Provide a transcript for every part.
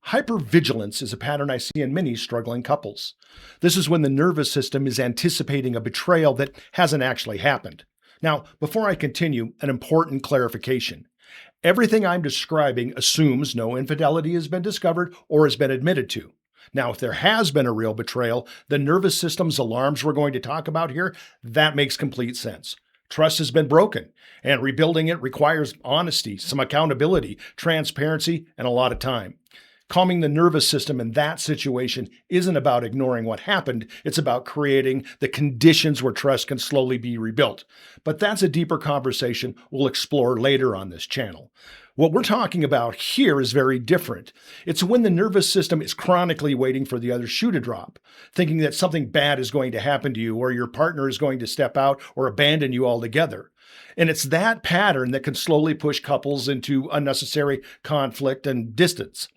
Hypervigilance is a pattern I see in many struggling couples. This is when the nervous system is anticipating a betrayal that hasn't actually happened. Now, before I continue, an important clarification. Everything I'm describing assumes no infidelity has been discovered or has been admitted to. Now, if there has been a real betrayal, the nervous system's alarms we're going to talk about here, that makes complete sense. Trust has been broken, and rebuilding it requires honesty, some accountability, transparency, and a lot of time. Calming the nervous system in that situation isn't about ignoring what happened. It's about creating the conditions where trust can slowly be rebuilt. But that's a deeper conversation we'll explore later on this channel. What we're talking about here is very different. It's when the nervous system is chronically waiting for the other shoe to drop, thinking that something bad is going to happen to you or your partner is going to step out or abandon you altogether. And it's that pattern that can slowly push couples into unnecessary conflict and distance.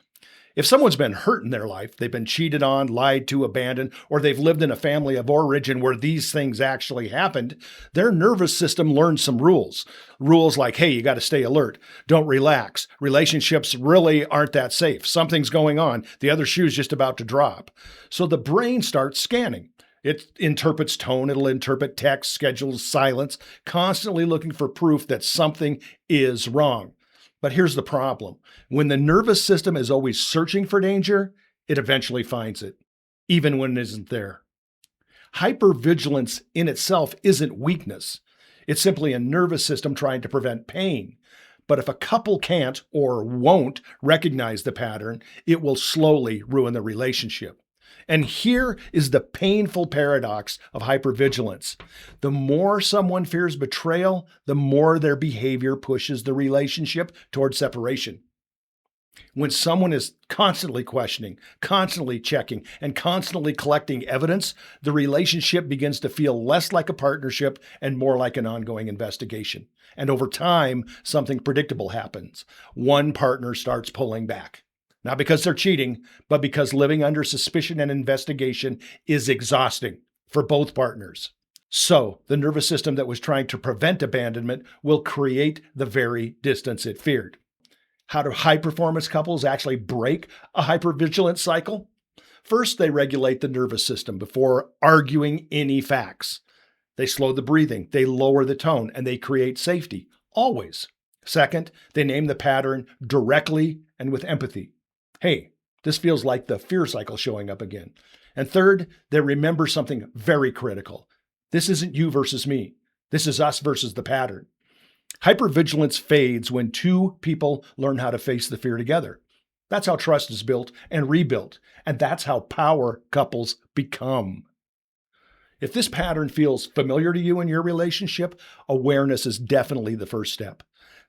If someone's been hurt in their life, they've been cheated on, lied to, abandoned, or they've lived in a family of origin where these things actually happened, their nervous system learns some rules. Rules like, hey, you got to stay alert. Don't relax. Relationships really aren't that safe. Something's going on. The other shoe's just about to drop. So the brain starts scanning. It interprets tone, it'll interpret text, schedules, silence, constantly looking for proof that something is wrong. But here's the problem. When the nervous system is always searching for danger, it eventually finds it, even when it isn't there. Hypervigilance in itself isn't weakness. It's simply a nervous system trying to prevent pain. But if a couple can't or won't recognize the pattern, it will slowly ruin the relationship. And here is the painful paradox of hypervigilance. The more someone fears betrayal, the more their behavior pushes the relationship toward separation. When someone is constantly questioning, constantly checking, and constantly collecting evidence, the relationship begins to feel less like a partnership and more like an ongoing investigation. And over time, something predictable happens. One partner starts pulling back. Not because they're cheating, but because living under suspicion and investigation is exhausting for both partners. So, the nervous system that was trying to prevent abandonment will create the very distance it feared. How do high-performance couples actually break a hypervigilance cycle? First, they regulate the nervous system before arguing any facts. They slow the breathing, they lower the tone, and they create safety, always. Second, they name the pattern directly and with empathy. Hey, this feels like the fear cycle showing up again. And third, they remember something very critical. This isn't you versus me. This is us versus the pattern. Hypervigilance fades when two people learn how to face the fear together. That's how trust is built and rebuilt. And that's how power couples become. If this pattern feels familiar to you in your relationship, awareness is definitely the first step.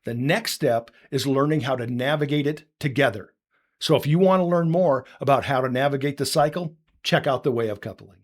The next step is learning how to navigate it together. So if you want to learn more about how to navigate the cycle, check out The Way of Coupling.